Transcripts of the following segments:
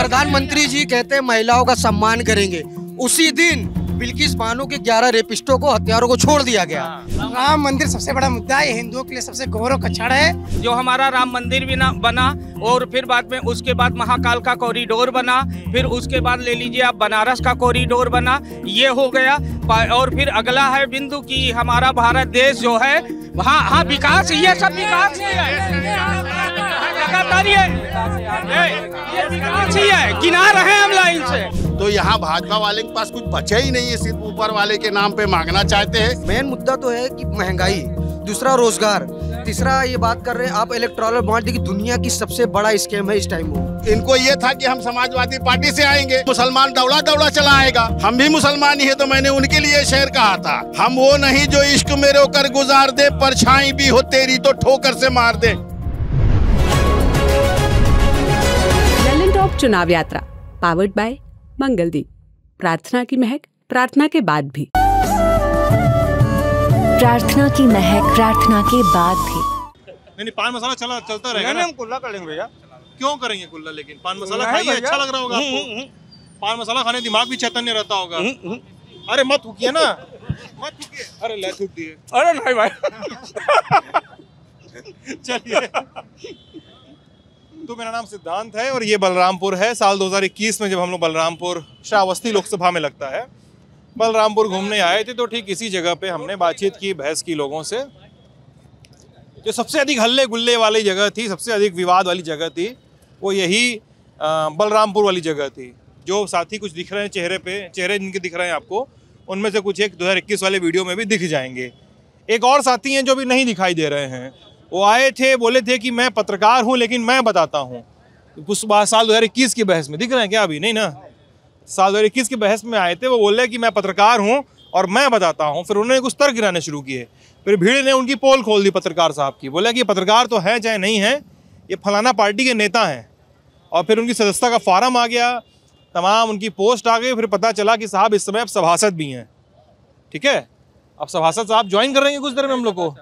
प्रधानमंत्री जी कहते हैं महिलाओं का सम्मान करेंगे, उसी दिन बिल्किस बानो के 11 रेपिस्टों को, हत्यारों को छोड़ दिया गया। राम मंदिर सबसे बड़ा मुद्दा है, हिंदुओं के लिए सबसे गौरव का क्षण है। जो हमारा राम मंदिर भी बना और फिर बाद में उसके बाद महाकाल का कॉरिडोर बना, फिर उसके बाद ले लीजिए आप बनारस का कॉरिडोर बना, ये हो गया। और फिर अगला है बिंदु की हमारा भारत देश जो है हाँ विकास, ये सब विकास ही है, लगातार ये विकास ही है, गिना रहे हैं हम लाइन से। तो यहाँ भाजपा वाले के पास कुछ बचा ही नहीं है, सिर्फ ऊपर वाले के नाम पे मांगना चाहते हैं। मेन मुद्दा तो है कि महंगाई, दूसरा रोजगार, तीसरा ये बात कर रहे हैं आप इलेक्टोरल बॉन्ड, देखिए दुनिया की सबसे बड़ा स्कैम है इस टाइम वो। इनको ये था कि हम समाजवादी पार्टी से आएंगे, मुसलमान दौड़ा दौड़ा चला आएगा। हम भी मुसलमान ही है, तो मैंने उनके लिए शेर कहा था, हम वो नहीं जो इश्क में रोकर गुजार दे, परछाई भी हो तेरी तो ठोकर से मार दे। ललन टॉप चुनाव यात्रा पावर्ड बाय मंगलदीप। प्रार्थना की महक प्रार्थना के बाद भी, प्रार्थना की महक प्रार्थना के बाद भी। नहीं, पान मसाला चलता रहेगा ना। हम कुल्ला करेंगे भैया। क्यों करेंगे कुल्ला? लेकिन पान मसाला खाइए, अच्छा लग रहा होगा आपको। पान मसाला खाने दिमाग भी चैतन्य रहता होगा। अरे मत थूकिए ना, मत थूकिए। अरे ले थूक दिए। अरे नहीं भाई। चलिए, तो मेरा नाम सिद्धांत है और ये बलरामपुर है। साल 2021 में जब हम लोग बलरामपुर श्रावस्ती लोकसभा में लगता है, बलरामपुर घूमने आए थे, तो ठीक इसी जगह पे हमने बातचीत की, बहस की लोगों से। जो सबसे अधिक हल्ले गुल्ले वाली जगह थी, सबसे अधिक विवाद वाली जगह थी, वो यही बलरामपुर वाली जगह थी। जो साथी कुछ दिख रहे हैं चेहरे पे, चेहरे जिनके दिख रहे हैं आपको, उनमें से कुछ एक 2021 वाले वीडियो में भी दिख जाएंगे। एक और साथी हैं जो भी नहीं दिखाई दे रहे हैं, वो आए थे, बोले थे कि मैं पत्रकार हूँ लेकिन मैं बताता हूँ। कुछ साल 2021 की बहस में दिख रहे हैं क्या? अभी नहीं ना, साल 2021 की बहस में आए थे, वो बोले कि मैं पत्रकार हूँ और मैं बताता हूँ। फिर उन्होंने कुछ तर्क गिराने शुरू किए, फिर भीड़ ने उनकी पोल खोल दी पत्रकार साहब की, बोला कि पत्रकार तो हैं चाहे नहीं हैं, ये फलाना पार्टी के नेता हैं। और फिर उनकी सदस्यता का फार्म आ गया, तमाम उनकी पोस्ट आ गई। फिर पता चला कि साहब इस समय अब सभासद भी हैं। ठीक है, अब सभासद साहब ज्वाइन कर रहे हैं कुछ देर में हम लोग को।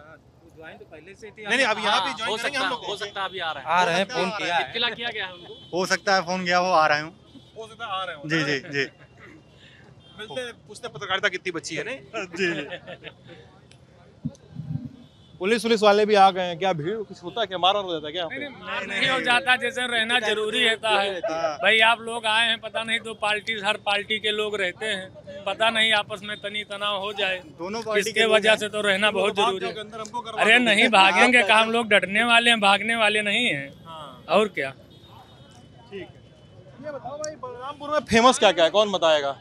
नहीं, अब यहाँ भी ज्वाइन करेंगे हम लोग। हो सकता है अभी आ रहे हैं, फोन किया है, इत्तला किया गया है उनको। हो सकता है फोन गया हो, आ रहे हूँ। हो सकता है आ रहे हो। जी जी जी। मिलते हैं, पूछते पत्रकारिता कितनी बच्ची है नहीं। जी। पुलिस वाले भी आ गए हैं क्या? भीड़ कुछ होता है क्या? मारा हो जाता है क्या? नहीं हो जाता, जैसे रहना जरूरी होता है भाई। आप लोग आए हैं, पता नहीं तो पार्टी, हर पार्टी के लोग रहते हैं, पता नहीं आपस में तनी तनाव हो जाए, दोनों पार्टी इसके वजह से तो रहना बहुत जरूरी है। अरे नहीं भागेंगे का, हम लोग डटने वाले हैं, भागने वाले नहीं हैं। और क्या? ठीक है, ये बताओ भाई, बलरामपुर में फेमस क्या क्या है, कौन बताएगा?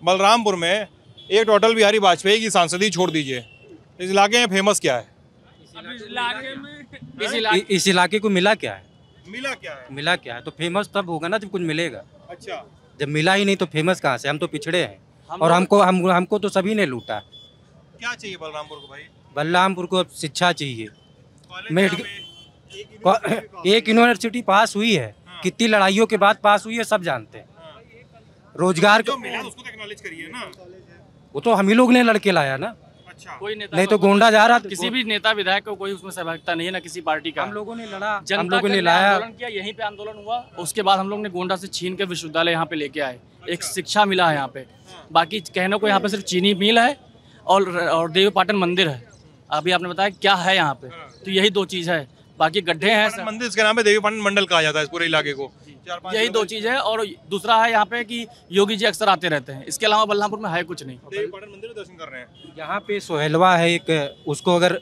बलरामपुर में एक अटल बिहारी वाजपेयी की सांसदी छोड़ दीजिए, इस इलाके में फेमस क्या है? इस इलाके को मिला क्या है? मिला क्या है? तो फेमस तब होगा ना जब कुछ मिलेगा। अच्छा, जब मिला ही नहीं तो फेमस कहाँ से? हम तो पिछड़े हैं और हमको तो सभी ने लूटा। क्या चाहिए बलरामपुर को भाई? बलरामपुर को शिक्षा चाहिए। एक यूनिवर्सिटी पास हुई है, कितनी लड़ाइयों के बाद पास हुई है, सब जानते हैं। रोजगार जो मिला उसको तो एक्नॉलेज करिए ना। वो तो हम ही लोग ने लड़के लाया ना। अच्छा, कोई नेता नहीं तो गोंडा जा रहा था। किसी भी नेता विधायक को कोई उसमें सहभागिता नहीं है ना किसी पार्टी का। हम लोगों ने लड़ा, हम जनता लोगों ने ने लाया, आंदोलन किया, यहीं पे आंदोलन हुआ। उसके बाद हम लोग ने गोंडा से छीन के विश्वविद्यालय यहाँ पे लेके आए, एक शिक्षा मिला है यहाँ पे। बाकी कहने को यहाँ पे सिर्फ चीनी मिल है और देवी पाटन मंदिर है। अभी आपने बताया क्या है यहाँ पे, तो यही दो चीज़ है, बाकी गड्ढे हैं। मंदिर इसके नाम पे देवी पाटन मंडल कहा जाता है इस पूरे इलाके को। यही दो चीज़ है, और दूसरा है यहाँ पे कि योगी जी अक्सर आते रहते हैं। इसके अलावा बलरामपुर में है कुछ नहीं। देवी पाटन मंदिर में दर्शन कर रहे हैं। यहाँ पे सोहेलवा है एक, उसको अगर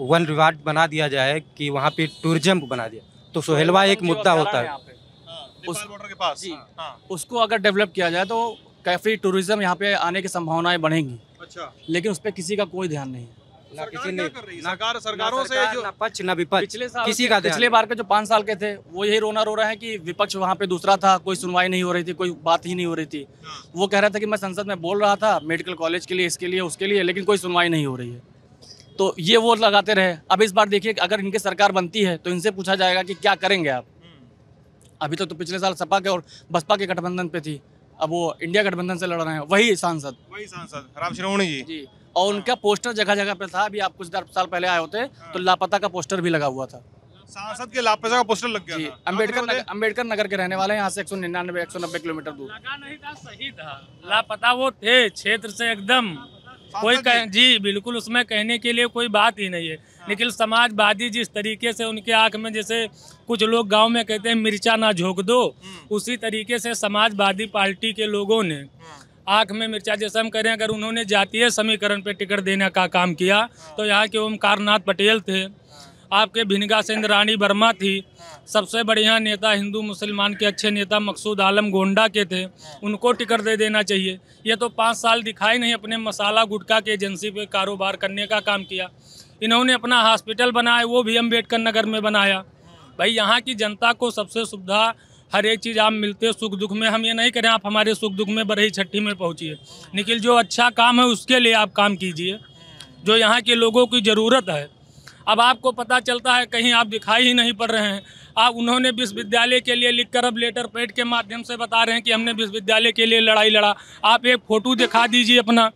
वन रिवार्ड बना दिया जाए कि वहाँ पे टूरिज्म बना दिया तो सोहेलवा एक मुद्दा होता है। उस बॉर्डर के पास उसको अगर डेवलप किया जाए तो काफ़ी टूरिज्म यहाँ पे आने की संभावनाएं बढ़ेंगी। अच्छा, लेकिन उस पर किसी का कोई ध्यान नहीं है। ना किसी ने, सरकारों से जो ना पक्ष ना विपक्ष, पिछले साल किसी का पिछले बार के जो 5 साल के थे वो यही रोना रो रहे हैं कि विपक्ष वहाँ पे दूसरा था, कोई सुनवाई नहीं हो रही थी, कोई बात ही नहीं हो रही थी। वो कह रहा था कि मैं संसद में बोल रहा था मेडिकल कॉलेज के लिए, इसके लिए, उसके लिए, लेकिन कोई सुनवाई नहीं हो रही है। तो ये वो लगाते रहे। अब इस बार देखिए, अगर इनकी सरकार बनती है तो इनसे पूछा जाएगा कि क्या करेंगे आप। अभी तो पिछले साल सपा के और बसपा के गठबंधन पे थी, अब वो इंडिया गठबंधन से लड़ रहे हैं। वही सांसद राम शिरोमणि जी, और उनका पोस्टर जगह जगह पे था। अभी आप कुछ साल पहले आए होते तो लापता का पोस्टर भी लगा हुआ था। सांसद के लापता का पोस्टर लग गया था। अम्बेडकर नगर के रहने वाले हैं, यहाँ से 199-190 किलोमीटर दूर। लगा नहीं था, सही था, लापता वो थे क्षेत्र से एकदम, कोई जी बिल्कुल, उसमें कहने के लिए कोई बात ही नहीं है। लेकिन समाजवादी जिस तरीके से उनके आंख में, जैसे कुछ लोग गांव में कहते हैं मिर्चा ना झोंक दो, उसी तरीके से समाजवादी पार्टी के लोगों ने आंख में मिर्चा, जैसे हम कह रहे हैं, अगर उन्होंने जातीय समीकरण पे टिकट देने का काम किया तो यहाँ के ओमकार नाथ पटेल थे, आपके भिनगा से इंद्राणी वर्मा थी, सबसे बढ़िया नेता हिंदू मुसलमान के अच्छे नेता मकसूद आलम गोंडा के थे, उनको टिकट दे देना चाहिए। ये तो 5 साल दिखाई नहीं, अपने मसाला गुटखा के एजेंसी पे कारोबार करने का काम किया। इन्होंने अपना हॉस्पिटल बनाया, वो भी अम्बेडकर नगर में बनाया। भाई यहाँ की जनता को सबसे सुविधा, हर एक चीज़ आप मिलते, सुख दुख में। हम ये नहीं करें आप हमारे सुख दुख में बरही छठी में पहुँचिए, लेकिन जो अच्छा काम है उसके लिए आप काम कीजिए, जो यहाँ के लोगों की ज़रूरत है। अब आपको पता चलता है कहीं आप दिखाई ही नहीं पड़ रहे हैं। आप उन्होंने विश्वविद्यालय के लिए लिखकर अब लेटर पैड के माध्यम से बता रहे हैं कि हमने विश्वविद्यालय के लिए लड़ाई लड़ा। आप एक फ़ोटो दिखा दीजिए अपना।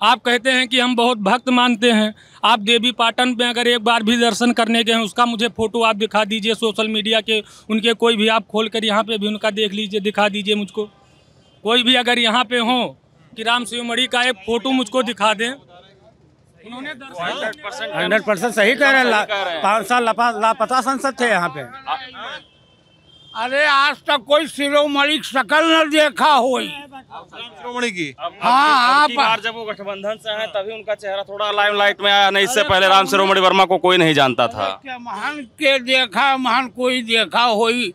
आप कहते हैं कि हम बहुत भक्त मानते हैं, आप देवी पाटन में अगर एक बार भी दर्शन करने गए हैं, उसका मुझे फ़ोटो आप दिखा दीजिए सोशल मीडिया के, उनके कोई भी आप खोल कर यहाँ पे भी उनका देख लीजिए, दिखा दीजिए मुझको। कोई भी अगर यहाँ पे हो कि राम शिवमणि का एक फ़ोटो मुझको दिखा दें। 100% सही कह रहे हैं। 5 साल लापता सांसद थे यहाँ पे। अरे आज तक कोई शिरोमणि शकल न देखा हो। शिरोमणि की हाँ, बार जब वो गठबंधन से हैं तभी उनका चेहरा थोड़ा लाइमलाइट में आया, नहीं इससे पहले राम शिरोमणि वर्मा को कोई नहीं जानता था। महान के देखा, महान कोई देखा होई।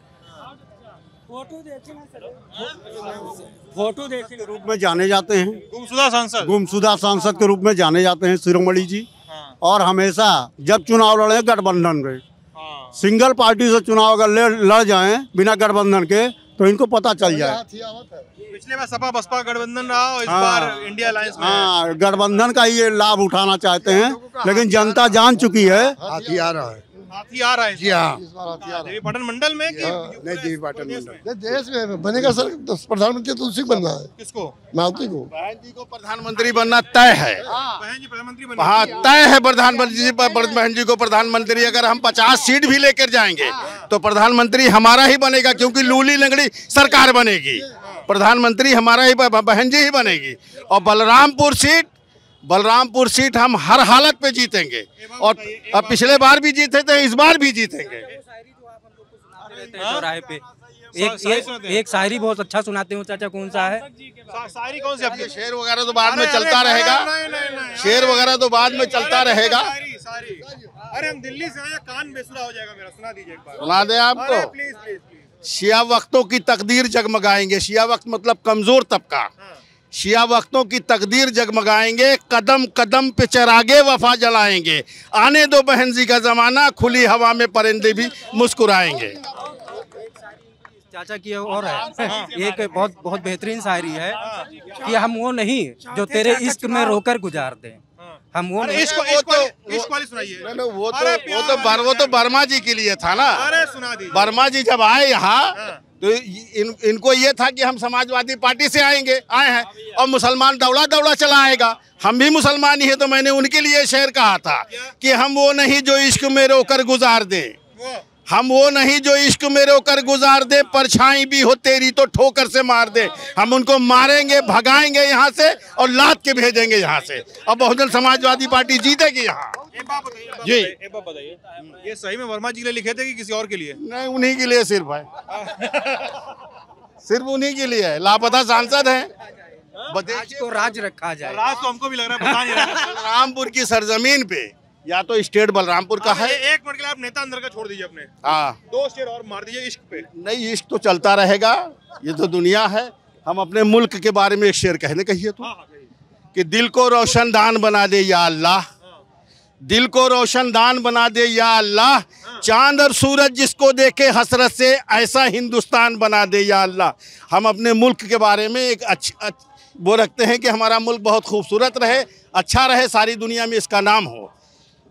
फोटो देखे के रूप में जाने जाते हैं, गुमशुदा सांसद के रूप में जाने जाते हैं शिरोमणि जी। और हमेशा जब चुनाव लड़े गठबंधन में, सिंगल पार्टी से चुनाव अगर लड़ जाएं बिना गठबंधन के तो इनको पता चल जाए। पिछले बार सपा बसपा गठबंधन रहा और इस बार इंडिया अलायंस में। हाँ, गठबंधन का ये लाभ उठाना चाहते हैं, लेकिन जनता जान चुकी है हाथी आ रहा है जी। हाँ, देवी पाटन मंडल में कि नहीं, देवी पाटन मंडल देश में बनेगा सर प्रधानमंत्री, तो उसी बनना है। किसको? मालती को। बहन जी को प्रधानमंत्री बनना तय है। बहन जी प्रधानमंत्री बने। हाँ, तय है प्रधानमंत्री जी, बहन जी को प्रधानमंत्री। अगर हम 50 सीट भी लेकर जाएंगे तो प्रधानमंत्री हमारा ही बनेगा, क्योंकि लूली लंगड़ी सरकार बनेगी, प्रधानमंत्री हमारा ही, बहन जी ही बनेगी। और बलरामपुर सीट हम हर हालत पे जीतेंगे, और अब पिछले बार भी जीते थे, इस बार भी जीतेंगे। चौराहे पे एक शायरी बहुत अच्छा सुनाते हो चाचा, कौन सा है शायरी? कौन सी आपकी? शेर वगैरह तो बाद में चलता रहेगा, शेर वगैरह तो बाद में चलता रहेगा। अरे हम दिल्ली से आए, कान बेसुरा हो जाएगा मेरा, सुना दीजिए एक बार। सुना दे आपको? Please please. शिया वक्तों की तकदीर जगमगाएंगे। शिया वक्त मतलब कमजोर तबका। शिया वक्तों की तकदीर जगमगाएंगे, कदम कदम पे चिरागे वफा जलाएंगे। आने दो बहन जी का जमाना, खुली हवा में परिंदे भी मुस्कुराएंगे। चाचा की और है एक बहुत बेहतरीन शायरी है कि हम वो नहीं जो तेरे इश्क में रोकर गुजारते हैं, हम वो नहीं। इश्क वाली सुनाइए। वो तो वर्मा जी के लिए था ना। अरे सुना दीजिए। वर्मा जी जब आए यहाँ तो इनको ये था कि हम समाजवादी पार्टी से आए हैं और मुसलमान दौड़ा चला आएगा। हम भी मुसलमान ही है, तो मैंने उनके लिए शेर कहा था कि हम वो नहीं जो इश्क में रोकर गुजार दे, हम वो नहीं जो इश्क में रोकर गुजार दे, परछाई भी हो तेरी तो ठोकर से मार दे। हम उनको मारेंगे, भगाएंगे यहाँ से और लाद के भेजेंगे यहाँ से, और बहुजन समाजवादी पार्टी जीतेगी यहाँ। जी एक बात बताइए, ये सही में वर्मा जी के लिए लिखे थे कि किसी और के लिए? नहीं, उन्हीं के लिए सिर्फ है, सिर्फ उन्हीं के लिए है। लापता सांसद है, आज को राज रखा जाए। राज तो हमको भी लग रहा है। बलरामपुर की सरजमीन पे, या तो स्टेट बलरामपुर का है। एक मिनट के लिए आप नेता अंदर का छोड़ दीजिए अपने। हाँ, 2 शेर और मार दीजिए इश्क पे। नहीं, इश्क तो चलता रहेगा, ये तो दुनिया है। हम अपने मुल्क के बारे में एक शेर कहिए तो कि दिल को रोशनदान बना दे या अल्लाह, दिल को रोशनदान बना दे या अल्लाह, चांद और सूरज जिसको देखे हसरत से ऐसा हिंदुस्तान बना दे या अल्लाह। हम अपने मुल्क के बारे में एक वो रखते हैं कि हमारा मुल्क बहुत खूबसूरत रहे, अच्छा रहे, सारी दुनिया में इसका नाम हो।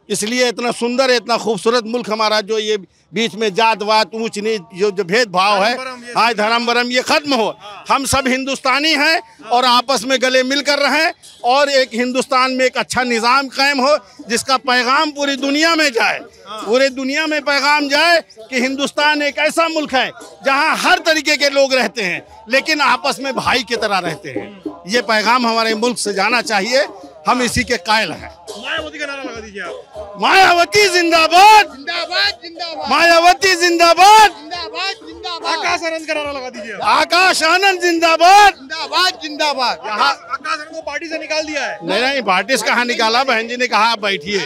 इसलिए इतना सुंदर है, इतना खूबसूरत मुल्क हमारा, जो ये बीच में जात वात ऊंच नीच जो भेदभाव है, हाँ धर्म वरम ये खत्म हो। हम सब हिंदुस्तानी हैं और आपस में गले मिलकर रहें और एक हिंदुस्तान में एक अच्छा निज़ाम कायम हो जिसका पैगाम पूरी दुनिया में जाए, पूरे दुनिया में पैगाम जाए कि हिंदुस्तान एक ऐसा मुल्क है जहाँ हर तरीके के लोग रहते हैं लेकिन आपस में भाई की तरह रहते हैं। ये पैगाम हमारे मुल्क से जाना चाहिए, हम इसी के कायल हैं। मायावती का नारा लगा दीजिए आप। मायावती जिंदाबाद, जिंदाबाद जिंदाबाद, मायावती जिंदाबाद, जिंदाबाद जिंदाबाद। आकाश आनंद का नारा लगा दीजिए आप। आकाश आनंद जिंदाबाद, जिंदाबाद जिंदाबाद। यहाँ आकाश आनंद को पार्टी से निकाल दिया है। नहीं पार्टी से कहाँ निकाला, बहन जी ने कहा आप बैठिए,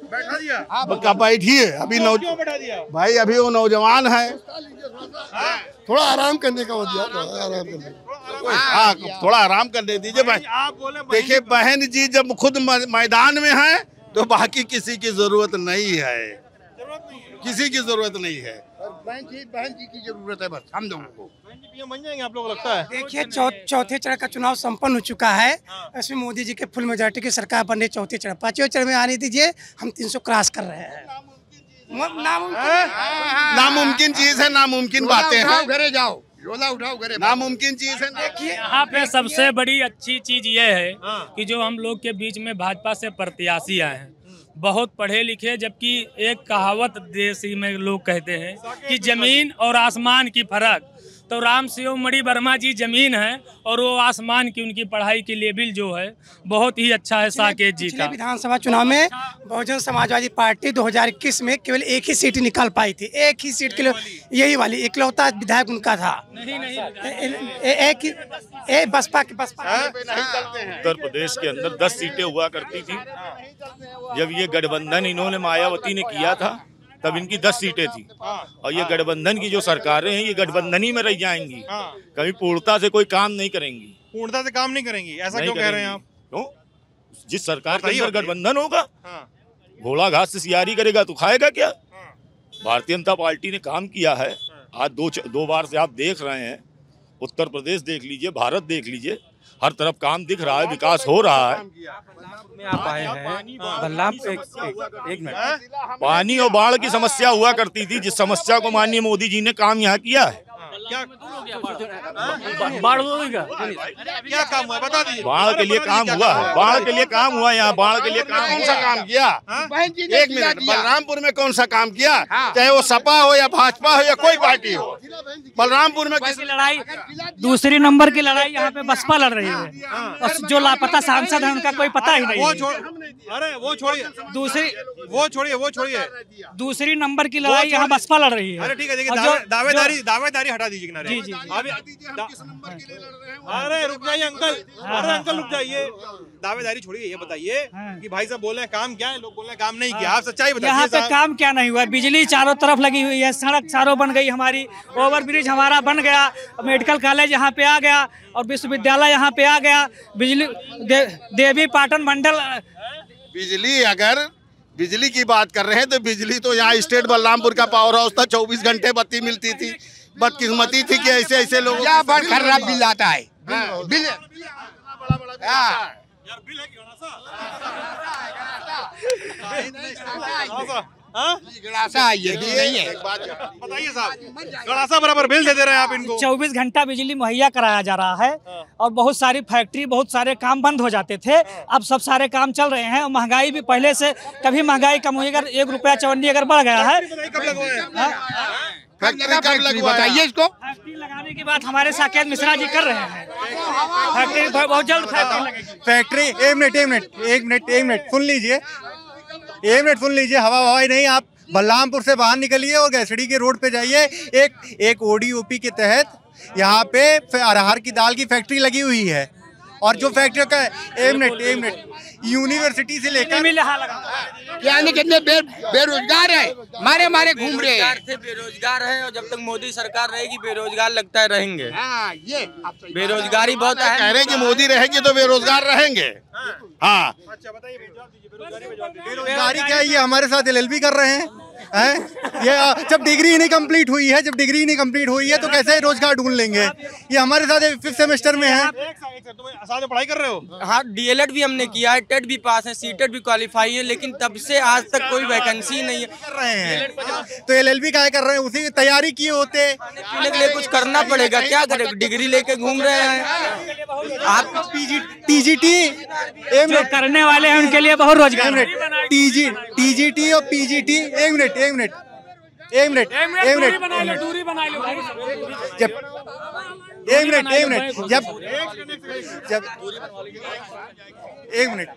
बैठा दिया। कब बैठिए, अभी क्यों बैठा दिया भाई अभी वो नौजवान है, थोड़ा आराम करने का वो दिया, आराम करने का। हाँ थोड़ा आराम करने दीजिए भाई। देखिए बहन जी जब खुद मैदान में है तो बाकी किसी की जरूरत नहीं है, किसी की जरूरत नहीं है। बहन जी की जरूरत है बस हम लोगों को। बन जाएंगे आप लोगों को लगता है? देखिए चौथे चरण का चुनाव संपन्न हो चुका है, इसमें मोदी जी के फुल मेजोरिटी की सरकार बन रही। चौथे चरण, पांचवें चरण में आने दीजिए, हम 300 क्रॉस कर रहे हैं। नामुमकिन चीज है, नामुमकिन बातें हैं। घरे जाओ, झोला उठाओ घरे। नामुमकिन चीज है। देखिए यहाँ पे सबसे बड़ी अच्छी चीज ये है कि जो हम लोग के बीच में भाजपा से प्रत्याशी आए हैं, बहुत पढ़े लिखे, जबकि एक कहावत देसी में लोग कहते हैं कि जमीन और आसमान की फर्क, तो राम शिव मणि वर्मा जी जमीन है और वो आसमान की, उनकी पढ़ाई की लेवल जो है बहुत ही अच्छा है साकेत जी का। विधानसभा चुनाव में बहुजन समाजवादी पार्टी 2021 में केवल एक ही सीट निकाल पाई थी, एक ही सीट के लिए, यही वाली इकलौता विधायक उनका था। एक ही बसपा के उत्तर प्रदेश के अंदर 10 सीटें हुआ करती थी। जब ये गठबंधन इन्होंने मायावती ने किया था तब इनकी 10 सीटें थी और ये गठबंधन की जो सरकारें हैं ये गठबंधन ही में रह जाएंगी, कभी पूर्णता से कोई काम नहीं करेंगी। पूर्णता से काम नहीं करेंगी, ऐसा क्यों कह रहे हैं आप? क्यों? जिस सरकार के अंदर गठबंधन होगा, घोड़ा घास से सियारी करेगा तो खाएगा क्या? भारतीय जनता पार्टी ने काम किया है। आज दो बार से आप देख रहे हैं, उत्तर प्रदेश देख लीजिए, भारत देख लीजिए, हर तरफ काम दिख रहा है, विकास हो रहा है। में आप आए हैं बलरामपुर, एक मिनट, पानी और बाढ़ की समस्या हुआ करती थी, जिस समस्या को माननीय मोदी जी ने काम यहाँ किया है। बाढ़ होगा, क्या काम हुआ बता दीजिए। बाढ़ के लिए काम हुआ है, बाढ़ के लिए काम हुआ, यहाँ बाढ़ के लिए काम कौन सा काम किया? एक मिनट, बलरामपुर में कौन सा काम किया? चाहे वो सपा हो या भाजपा हो या कोई पार्टी हो, बलरामपुर में किसी लड़ाई, दूसरी नंबर की लड़ाई यहाँ पे बसपा लड़ रही है और जो लापता सांसद है उनका कोई पता ही नहीं। अरे वो छोड़िए, दूसरी नंबर की लड़ाई यहाँ बसपा लड़ रही है। अरे ठीक है, देखिए दावेदारी हटा दीजिए किनारे। जी जी अरे रुक जाइए अंकल, अरे अंकल रुक जाइए, दावेदारी छोड़िए, ये बताइए कि भाई साहब बोल रहे हैं काम क्या है, लोग बोल रहे हैं काम नहीं किया, आप सच्चाई बताइए। यहाँ पे काम क्या नहीं हुआ? बिजली चारों तरफ लगी हुई है, सड़क चारों बन गई हमारी, ओवर ब्रिज हमारा बन गया, मेडिकल कॉलेज यहाँ पे आ गया और विश्वविद्यालय यहाँ पे आ गया, बिजली देवी पाटन मंडल। बिजली, अगर बिजली की बात कर रहे हैं तो बिजली तो यहाँ स्टेट बलरामपुर का पावर हाउस था, 24 घंटे बत्ती मिलती थी। बदकिस्मती थी कि ऐसे ऐसे लोग बिल आता है, बिल बताइए साहब, गड़ासा बराबर बिल दे रहे हैं आप इनको। 24 घंटा बिजली मुहैया कराया जा रहा है और बहुत सारी फैक्ट्री, बहुत सारे काम बंद हो जाते थे, अब सब सारे काम चल रहे हैं। और महंगाई भी पहले से कभी महंगाई कम हुई, अगर 1 रुपया 54 अगर बढ़ गया है। फैक्ट्री बताइए इसको। फैक्ट्री लगाने की बात हमारे साकेत मिश्रा जी कर रहे हैं, फैक्ट्री बहुत जल्द फैक्ट्री लगेगी। फैक्ट्री एक मिनट सुन लीजिए, हवा नहीं, आप बलरामपुर से बाहर निकलिए और गैसड़ी के रोड पे जाइए। एक ODOP के तहत यहाँ पे अरहर की दाल की फैक्ट्री लगी हुई है और जो फैक्ट्री का एक मिनट यूनिवर्सिटी से लेकर यानी कितने बेरोजगार है, मारे घूम रहे हैं। बेरोजगार है और जब तक मोदी सरकार रहेगी बेरोजगार लगता है रहेंगे। ये बेरोजगारी बहुत है। कह रहे हैं कि मोदी रहेगी तो बेरोजगार रहेंगे। हाँ बेरोजगारी क्या, ये हमारे साथ LLB कर रहे हैं, हैं? ये जब डिग्री ही नहीं कंप्लीट हुई है, तो कैसे रोजगार ढूंढ लेंगे? ये हमारे साथ 5th सेमेस्टर में है। साथ में पढ़ाई कर रहे हो? हाँ, डीएलएड भी हमने किया है, टेट भी पास है, सीटेट भी क्वालिफाई है, लेकिन तब से आज तक कोई वैकेंसी नहीं है। कर रहे हैं तो एलएलबी क्या कर रहे हैं? उसी की तैयारी किए होते। पीने के लिए कुछ करना पड़ेगा, क्या करें? डिग्री लेके घूम रहे हैं आप। टीजीटी जो करने वाले हैं उनके लिए बहुत रोजगार। टीजीटी और पीजीटी। एक मिनट दूरी बना लो भाई। जब एक मिनट जब एक मिनट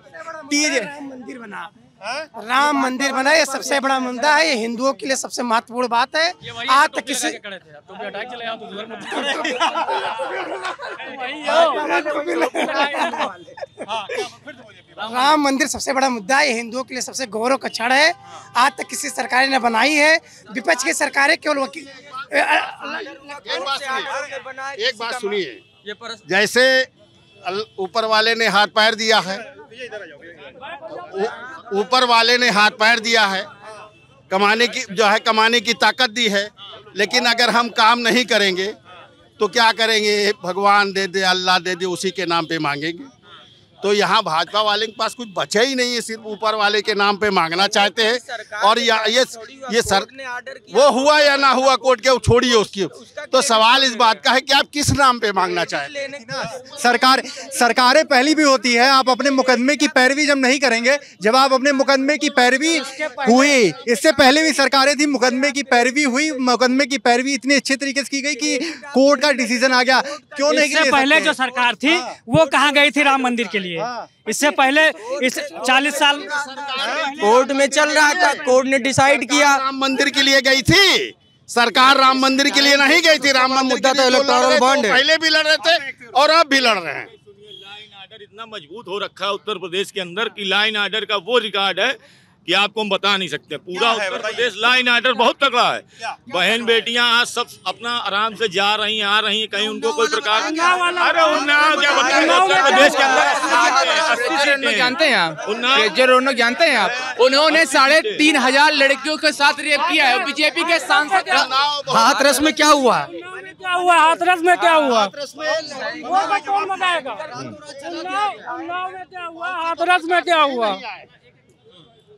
मंदिर बना, राम मंदिर बना, ये सबसे बड़ा मुद्दा है। ये हिंदुओं के लिए सबसे महत्वपूर्ण बात है। आज तक किसी राम मंदिर सबसे बड़ा मुद्दा है, हिंदुओं के लिए सबसे गौरव का क्षण है। आज तक किसी सरकार ने बनाई है। विपक्ष की सरकारें केवल एक बात सुनिए, जैसे ऊपर वाले ने हाथ पैर दिया है, ऊपर वाले ने हाथ पैर दिया है, कमाने की ताकत दी है, लेकिन अगर हम काम नहीं करेंगे तो क्या करेंगे? भगवान दे दे, अल्लाह दे दे, उसी के नाम पे मांगेंगे। तो यहाँ भाजपा वाले के पास कुछ बचा ही नहीं है, सिर्फ ऊपर वाले के नाम पे मांगना चाहते हैं। और ये सर वो हुआ या ना हुआ कोर्ट के छोड़िए उसकी, तो सवाल इस बात का है कि आप किस नाम पे मांगना चाहते हैं? सरकारें पहली भी होती है। आप अपने मुकदमे की पैरवी जब नहीं करेंगे, जब आप अपने मुकदमे की पैरवी हुई, इससे पहले भी सरकारें थी, मुकदमे की पैरवी हुई, मुकदमे की पैरवी इतनी अच्छे तरीके से की गई कि कोर्ट का डिसीजन आ गया। क्यों नहीं? इससे पहले जो सरकार थी वो कहाँ गई थी राम मंदिर के लिए? इससे पहले इस 40 साल कोर्ट में चल रहा था, कोर्ट ने डिसाइड किया। राम मंदिर के लिए गई थी सरकार, राम मंदिर के लिए नहीं गई थी। राम मंदिर मुद्दा तो इलेक्टोरल बॉन्ड है, पहले भी लड़ रहे थे और अब भी लड़ रहे हैं। लाइन आर्डर इतना मजबूत हो रखा है उत्तर प्रदेश के अंदर कि लाइन आर्डर का वो रिकॉर्ड है कि आपको हम बता नहीं सकते। पूरा उत्तर प्रदेश लाइन आर्डर बहुत तगड़ा है। बहन बेटियां आज सब अपना आराम से जा रही हैं, आ रही हैं, कहीं उनको कोई प्रकार अरे उन्नाव क्या बताएं उत्तर प्रदेश के अंदर जानते हैं आप? जानते हैं आप? उन्होंने 3,500 लड़कियों के साथ रेप किया है। बीजेपी के सांसद हाथरस में क्या हुआ? हाथरस में क्या हुआ? हाथरस में क्या हुआ?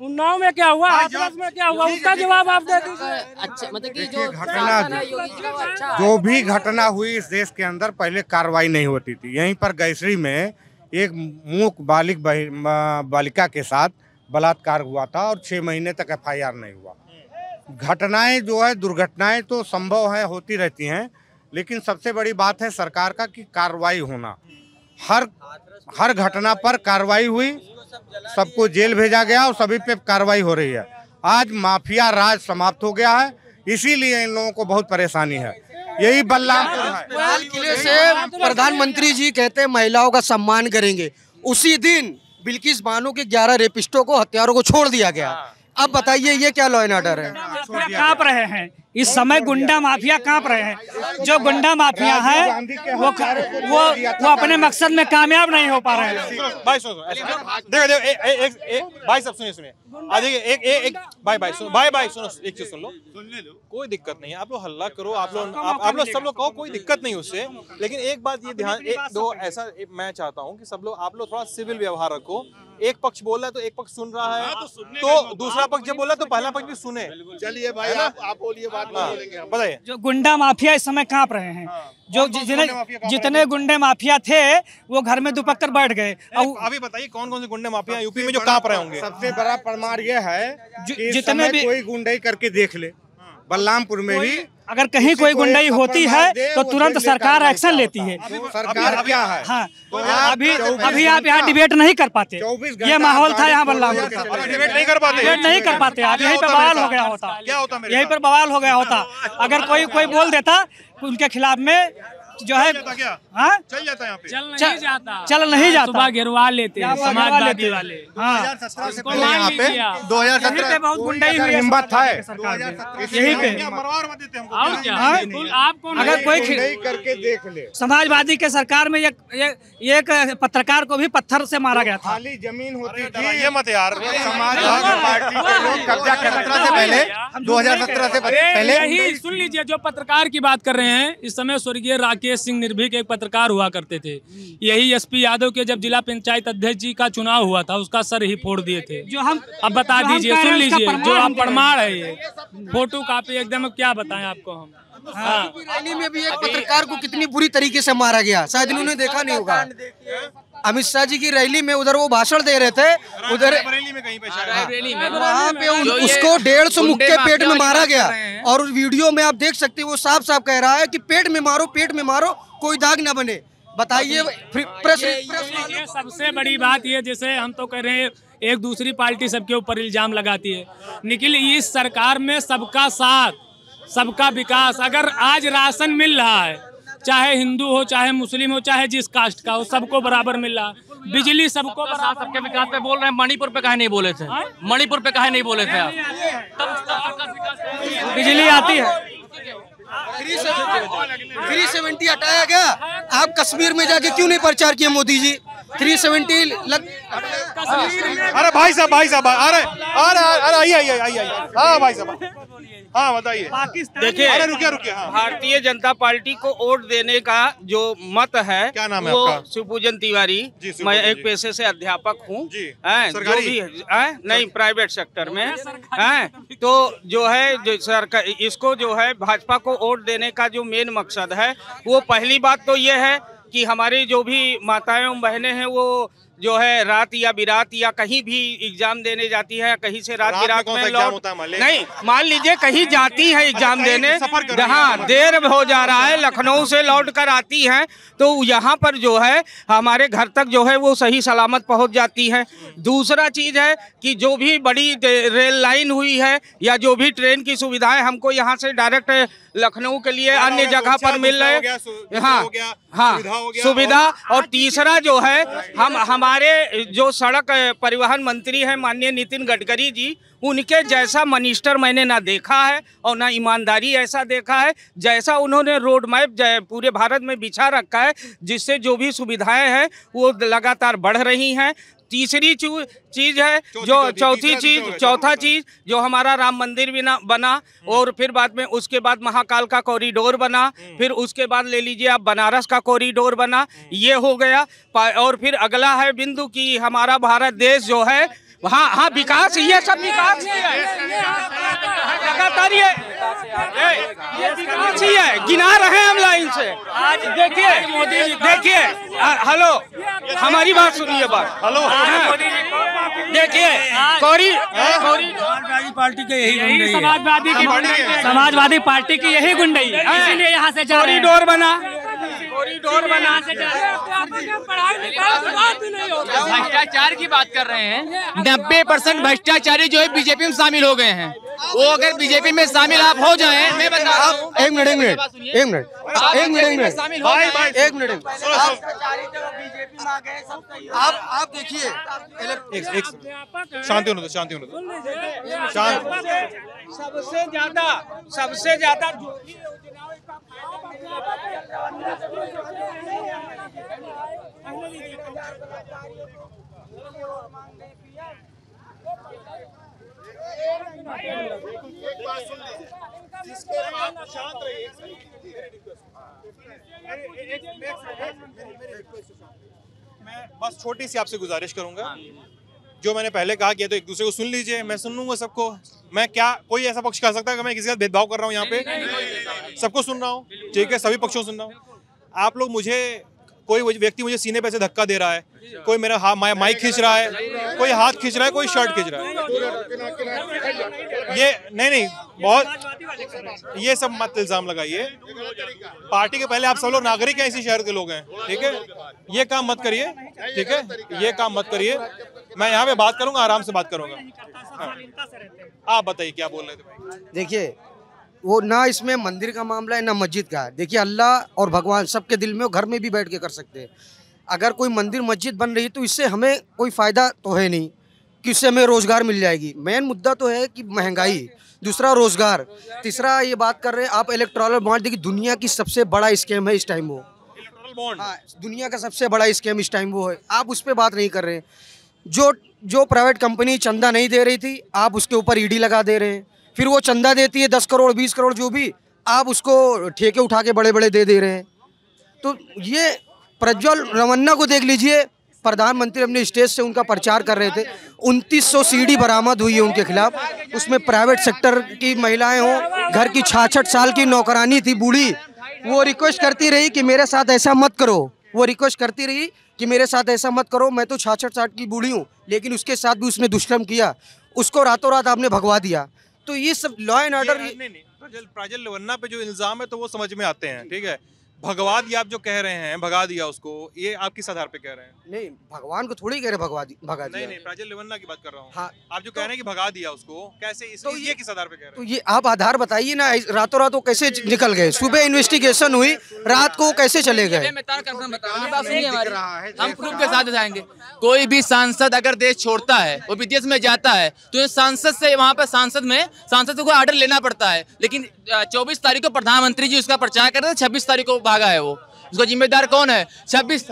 उन्नाव में क्या हुआ? हाथरस में क्या हुआ? उसका जवाब आप दे दीजिए। अच्छा, मतलब कि जो भी घटना हुई इस देश के अंदर पहले कार्रवाई नहीं होती थी। यहीं पर गैसरी में एक मूक बालिका के साथ बलात्कार हुआ था और 6 महीने तक FIR नहीं हुआ। घटनाएं जो है, दुर्घटनाएं तो संभव है, होती रहती हैं, लेकिन सबसे बड़ी बात है सरकार का कि कार्रवाई होना। हर घटना पर कार्रवाई हुई, सबको जेल भेजा गया और सभी पे कार्रवाई हो रही है। आज माफिया राज समाप्त हो गया है, इसीलिए इन लोगों को बहुत परेशानी है। यही बलरामपुर है। लाल किले से प्रधानमंत्री जी कहते हैं महिलाओं का सम्मान करेंगे। उसी दिन बिल्किस बानो के 11 रेपिस्टों को, हत्यारों को छोड़ दिया गया। अब बताइए ये क्या लॉ एंड ऑर्डर है? कांप रहे हैं इस समय, गुंडा माफिया कांप रहे हैं। जो गुंडा माफिया है वो अपने मकसद में कामयाब नहीं हो पा रहे हैं। भाई सुनो, भाई सब सुनिए आज एक भाई सुनो, एक चीज सुन लो, कोई दिक्कत नहीं है। आप लोग हल्ला करो, आप लोग सब लोग कहो, कोई दिक्कत नहीं उससे। लेकिन एक बात ये ध्यान ऐसा मैं चाहता हूँ कि सब लोग, आप लोग थोड़ा सिविल व्यवहार रखो। एक पक्ष बोल रहा है तो एक पक्ष सुन रहा है, तो दूसरा पक्ष जब बोल रहा है तो पहला पक्ष भी सुने। चलिए भाई आप बोलिए, बात बताइए। जो गुंडा माफिया इस समय कांप रहे हैं, जो जितने गुंडे माफिया थे वो घर में दुपक्कर बैठ गए। अभी बताइए कौन कौन से गुंडे माफिया यूपी में जो कांप रहे होंगे? सबसे बड़ा प्रमाण ये है कि जितने भी कोई गुंडाई करके देख ले, बलरामपुर में ही अगर कहीं कोई गुंडाई होती है तो तुरंत सरकार एक्शन लेती है। सरकार क्या है? हाँ, अभी आप यहाँ डिबेट नहीं कर पाते। ये माहौल था यहाँ बलरामपुर। डिबेट नहीं कर पाते आप यहीं पर बवाल हो गया होता। क्या होता? यहीं पर बवाल हो गया होता। अगर कोई बोल देता उनके खिलाफ में जो है हाँ चल जाता है यहाँ पे चल नहीं जाता। सुबह गिरवा लेते हैं समाजवादी वाले। 2017 से पहले यहाँ पे 2017 बहुत गुंडाई हुई है हिम्मत था यहीं पे। अगर कोई करके देख ले, समाजवादी के सरकार में एक पत्रकार को भी पत्थर से मारा गया था। खाली जमीन होती थी। ये मत यार, समाजवादी पार्टी के लोग कब्जा कर 2017 से पहले यही सुन लीजिए, जो पत्रकार की बात कर रहे हैं इस समय स्वर्गीय राकेश सिंह निर्भीक एक पत्रकार हुआ करते थे। यही एसपी यादव के जब जिला पंचायत अध्यक्ष जी का चुनाव हुआ था उसका सर ही फोड़ दिए थे। जो हम अब बता दीजिए, सुन लीजिए, जो हम प्रमाण है ये फोटो कापी एकदम। क्या बताएं आपको हम। हाँ, रैली में भी एक पत्रकार को कितनी बुरी तरीके से मारा गया, शायद इन्होंने देखा नहीं होगा। अमित शाह जी की रैली में उधर वो भाषण दे रहे थे, उधर रैली में कहीं पे वहाँ पे उसको 150 मुक्के पेट में मारा गया। और उस वीडियो में आप देख सकते हैं वो साफ साफ कह रहा है कि पेट में मारो, कोई दाग ना बने। बताइए सबसे बड़ी बात ये, जैसे हम तो कह रहे हैं एक दूसरी पार्टी सबके ऊपर इल्जाम लगाती है, लेकिन इस सरकार में सबका साथ, सबका विकास। अगर आज राशन मिल रहा है, चाहे हिंदू हो, चाहे मुस्लिम हो, चाहे जिस कास्ट का हो, सबको बराबर मिल रहा है। बिजली सबको बराबर। सबके विकास पे बोल रहे हैं, मणिपुर पे काहे नहीं बोले थे? मणिपुर पे काहे नहीं बोले थे आप? बिजली आती है। 370 हटाया गया, आप कश्मीर में जाके क्यों नहीं प्रचार किया मोदी जी? 370 अरे भाई साहब अरे आइए हाँ भाई साहब, हाँ बताइए। देखिए, अरे रुकिए हाँ। भारतीय जनता पार्टी को वोट देने का जो मत है, क्या नाम है वो आपका? शिवपूजन तिवारी। मैं एक पेशे से अध्यापक हूँ, सरकारी? जो भी नहीं, प्राइवेट सेक्टर में है। तो जो है, जो सरकार, इसको जो है भाजपा को वोट देने का जो मेन मकसद है, वो पहली बात तो ये है कि हमारी जो भी माताएं एवं बहनें हैं वो जो है रात या बिरात या कहीं भी एग्जाम देने जाती है, कहीं से रात बिरात में लौट नहीं, मान लीजिए कहीं जाती है एग्जाम देने, जहाँ देर हो जा रहा है, लखनऊ से लौट कर आती हैं, तो यहाँ पर जो है हमारे घर तक जो है वो सही सलामत पहुँच जाती है। दूसरा चीज़ है कि जो भी बड़ी रेल लाइन हुई है या जो भी ट्रेन की सुविधाएं हमको यहाँ से डायरेक्ट लखनऊ के लिए अन्य जगह पर मिल रहे, हाँ सुविधा। और तीसरा जो है, हमारे जो सड़क परिवहन मंत्री हैं माननीय नितिन गडकरी जी, उनके जैसा मिनिस्टर मैंने ना देखा है और ना ईमानदारी ऐसा देखा है, जैसा उन्होंने रोड मैप पूरे भारत में बिछा रखा है, जिससे जो भी सुविधाएं हैं वो लगातार बढ़ रही हैं। तीसरी चीज है जो चौथा चीज जो हमारा राम मंदिर भी बना, और फिर बाद में उसके बाद महाकाल का कॉरिडोर बना, फिर उसके बाद ले लीजिए आप बनारस का कॉरिडोर बना, ये हो गया। और फिर अगला है बिंदु की हमारा भारत देश जो है, हाँ विकास, ये सब विकास ही है लगातार, ये विकास ही है, गिना रहे हैं हम लाइन से। आज देखिए हेलो, हमारी बात सुनिए, बात हेलो, देखिए समाजवादी पार्टी के यही समाजवादी पार्टी की यही गुंडई है, इसीलिए यहाँ से कॉरिडोर बना। भ्रष्टाचार की बात कर रहे हैं, 90% भ्रष्टाचारी जो है बीजेपी में शामिल हो गए हैं। वो अगर बीजेपी में शामिल आप हो जाएं, मैं बता रहा हूं, एक मिनट आप देखिए, शांति होने दो। सबसे ज्यादा मैं बस छोटी सी आपसे गुजारिश करूंगा, जो मैंने पहले कहा कि तो एक दूसरे को सुन लीजिए, मैं सुन लूंगा सबको। मैं क्या कोई ऐसा पक्ष कह सकता है कि मैं किसी का भेदभाव कर रहा हूँ? यहाँ पे सबको सुन रहा हूँ, ठीक है, सभी पक्षों सुन रहा हूँ। आप लोग कोई व्यक्ति मुझे सीने पे से धक्का दे रहा है, कोई मेरा माइक खींच रहा है, कोई हाथ खींच रहा है, कोई शर्ट खींच रहा है, ये नहीं बहुत, ये सब मत इल्जाम लगाइए। पार्टी के पहले आप सब लोग नागरिक हैं, इसी शहर के लोग हैं, ठीक है, ये काम मत करिए, ठीक है, ये काम मत करिए। मैं यहाँ पे बात करूंगा, आराम से बात करूंगा। आप बताइए क्या बोल रहे थे? देखिए, वो ना इसमें मंदिर का मामला है ना मस्जिद का है। देखिए अल्लाह और भगवान सबके दिल में, घर में भी बैठ के कर सकते हैं। अगर कोई मंदिर मस्जिद बन रही है तो इससे हमें कोई फ़ायदा तो है नहीं कि इससे हमें रोज़गार मिल जाएगी। मेन मुद्दा तो है कि महंगाई, दूसरा रोज़गार, तीसरा ये बात कर रहे हैं आप इलेक्टोरल बॉन्ड। देखिए दुनिया की सबसे बड़ा स्कैम है इस टाइम वो, हाँ दुनिया का सबसे बड़ा स्कैम इस टाइम वो है। आप उस पर बात नहीं कर रहे हैं। जो प्राइवेट कंपनी चंदा नहीं दे रही थी आप उसके ऊपर ईडी लगा दे रहे हैं। फिर वो चंदा देती है 10 करोड़ 20 करोड़ जो भी, आप उसको ठेके उठा के बड़े बड़े दे रहे हैं। तो ये प्रज्वल रमन्ना को देख लीजिए, प्रधानमंत्री अपने स्टेज से उनका प्रचार कर रहे थे। 2900 सीडी बरामद हुई है उनके खिलाफ। उसमें प्राइवेट सेक्टर की महिलाएं हों, घर की 66 साल की नौकरानी थी बूढ़ी, वो रिक्वेस्ट करती रही कि मेरे साथ ऐसा मत करो। वो रिक्वेस्ट करती रही कि मेरे साथ ऐसा मत करो, मैं तो 66 साल की बूढ़ी हूँ, लेकिन उसके साथ भी उसने दुष्कर्म किया, उसको रातों रात आपने भगवा दिया। तो ये सब law and order. Prajwal Ramanna पे जो इल्जाम है तो वो समझ में आते हैं, ठीक है। भगवा दिया आप जो कह रहे हैं, भगा दिया उसको, ये आप किस आधार पे कह रहे हैं? नहीं, भगवान को थोड़ी कह रहे भगा दिया। नहीं, प्रज्वल रमन्ना की बात कर रहा हूँ। हाँ, आप जो कह रहे हैं कि भगा दिया उसको, कैसे तो ये किस आधार पे कह रहे हैं? तो ये आप आधार बताइए ना, रातों रात वो कैसे निकल गए? सुबह इन्वेस्टिगेशन हुई, रात को कैसे चले गए? हम प्रूफ के साथ दिखाएंगे। कोई भी सांसद अगर देश छोड़ता है, वो विदेश में जाता है, तो सांसद से वहाँ पे सांसद को ऑर्डर लेना पड़ता है। लेकिन 24 तारीख को प्रधानमंत्री जी उसका प्रचार कर रहे थे, 26 तारीख को भागा है वो। उसका जिम्मेदार कौन है? 26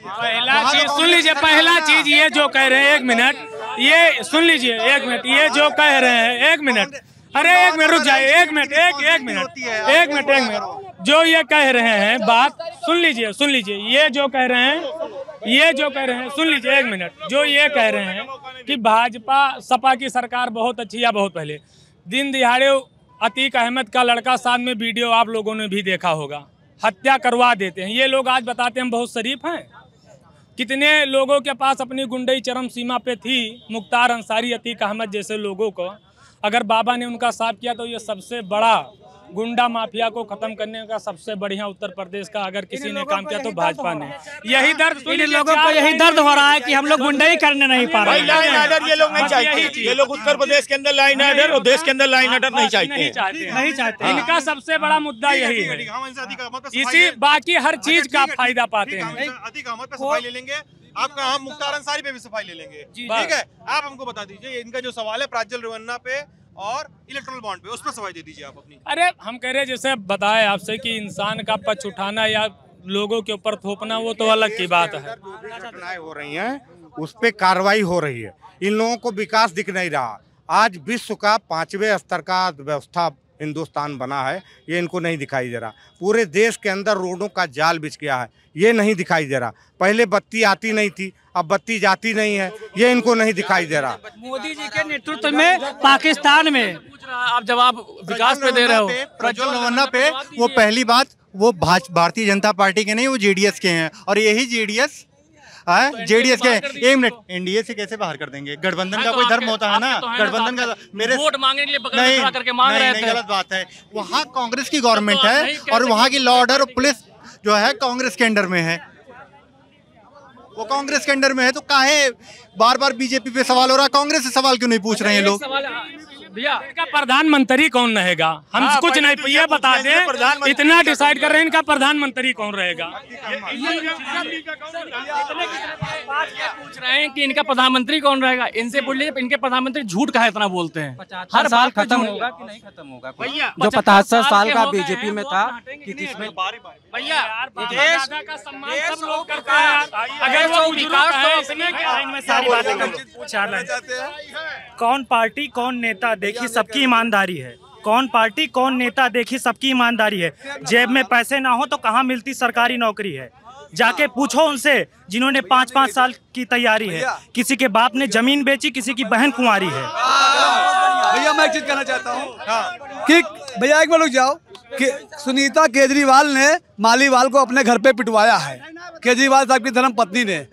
पहला चीज सुन लीजिए, पहला चीज ये जो कह रहे हैं, 1 मिनट ये सुन लीजिए, 1 मिनट ये जो कह रहे हैं, 1 मिनट, अरे 1 मिनट रुक जाइए, 1 मिनट, एक मिनट, जो ये कह रहे हैं बात सुन लीजिए, ये जो कह रहे हैं सुन लीजिए 1 मिनट, जो ये कह रहे हैं कि भाजपा सपा की सरकार बहुत अच्छी या बहुत पहले, दिन दिहाड़े अतीक अहमद का लड़का साथ में वीडियो आप लोगों ने भी देखा होगा, हत्या करवा देते हैं। ये लोग आज बताते हैं हम बहुत शरीफ हैं। कितने लोगों के पास अपनी गुंडई चरम सीमा पे थी, मुख्तार अंसारी, अतीक अहमद जैसे लोगों को अगर बाबा ने उनका साथ किया तो ये सबसे बड़ा गुंडा माफिया को खत्म करने का सबसे बढ़िया उत्तर प्रदेश का अगर किसी ने काम किया तो भाजपा ने। यही दर्द इन लोगों को यही दर्द हो रहा है कि हम लोग गुंडाई करने नहीं पा रहे। लाइन ऑर्डर ये लोग नहीं चाहते। ये लोग उत्तर प्रदेश के अंदर लाइन ऑर्डर और देश के अंदर लाइन ऑर्डर नहीं चाहते। इनका सबसे बड़ा मुद्दा यही है, इसी बाकी हर चीज का फायदा पाते हैं। अतीक अहमद पे सफाई ले लेंगे, आपका हम मुख्तार अंसारी पे भी सफाई ले लेंगे, ठीक है। आप हमको बता दीजिए इनका जो सवाल है प्रज्वल रमन्ना पे और इलेक्टोरल बॉन्ड पे, उस पर सफाई दे दीजिए आप अपनी। अरे हम कह रहे जैसे बताए आपसे कि इंसान का पक्ष उठाना या लोगों के ऊपर थोपना वो तो अलग की बात है। घटनाएं हो रही हैं उस पे कार्रवाई हो रही है। इन लोगों को विकास दिख नहीं रहा। आज विश्व का 5वें स्तर का व्यवस्था हिंदुस्तान बना है, ये इनको नहीं दिखाई दे रहा। पूरे देश के अंदर रोडों का जाल बिछ गया है, ये नहीं दिखाई दे रहा। पहले बत्ती आती नहीं थी, अब बत्ती जाती नहीं है, ये इनको नहीं दिखाई दे रहा। मोदी जी के नेतृत्व में पाकिस्तान में आप जवाब विकास पे दे रहे हो, प्रज्वल रमन्ना पे, वो पहली बात वो भारतीय जनता पार्टी के नहीं, वो जेडीएस के हैं, और यही जेडीएस के 1 मिनट एनडीए से कैसे बाहर कर देंगे? गठबंधन का कोई धर्म होता है ना, गठबंधन का मेरे वोट मांगने के लिए बगल में खड़ा करके मांग रहे थे। गलत बात है। वहाँ कांग्रेस की गवर्नमेंट है और वहाँ की लॉ ऑर्डर और पुलिस जो है कांग्रेस के अंडर में है, वो कांग्रेस के अंडर में है। तो काहे बार बार बीजेपी पे सवाल हो रहा है, कांग्रेस से सवाल क्यों नहीं पूछ रहे हैं लोग? भैया इनका प्रधानमंत्री कौन रहेगा? हम कुछ नहीं ये बता दें, इतना डिसाइड कर रहे हैं इनका प्रधानमंत्री कौन रहेगा। पूछ रहे हैं कि इनका प्रधानमंत्री कौन रहेगा, इनसे पूछ लीजिए इनके प्रधानमंत्री झूठ का इतना बोलते हैं। हर साल खत्म होगा कि नहीं खत्म होगा? जो 75 साल का बीजेपी में था कि किसमें भैया देश का सम्मान सब लोग करते हैं। अगर वो विकास तो इसमें सारी बातें कौन पार्टी कौन नेता देखी सबकी ईमानदारी है, कौन पार्टी कौन नेता देखी सबकी ईमानदारी है। जेब में पैसे ना हो तो कहाँ मिलती सरकारी नौकरी है? जाके पूछो उनसे जिन्होंने 5-5 साल की तैयारी है। किसी के बाप ने जमीन बेची, किसी की बहन कुंवारी है। भैया मैं एक चीज कहना चाहता हूँ कि भैया एक बार रुक जाओ कि सुनीता केजरीवाल ने मालीवाल को अपने घर पे पिटवाया है। केजरीवाल साहब की धर्म पत्नी ने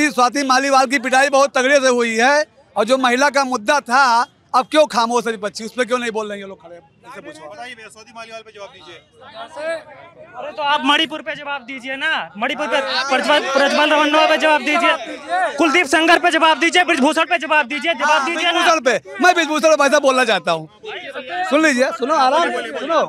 स्वाति मालीवाल की पिटाई बहुत तगड़े से हुई है। और जो महिला का मुद्दा था, अब क्यों खामोश है विपक्षी, उस पर क्यों नहीं बोल रहे हैं ये लोग खड़े? बताइए भैया, सऊदी मालीवाल पे जवाब दीजिए। अरे तो आप मणिपुर पे जवाब दीजिए ना, मणिपुर पे प्रज्वल रवन्ना पे जवाब दीजिए, कुलदीप सेंगर पे जवाब दीजिए, ब्रिजभूषण पे जवाब दीजिए, जवाब दीजिए ना। ब्रिजभूषण पे, मैं ब्रिजभूषण भाई साहब बोलना चाहता हूँ, सुन लीजिए, सुनो आराम से सुनो।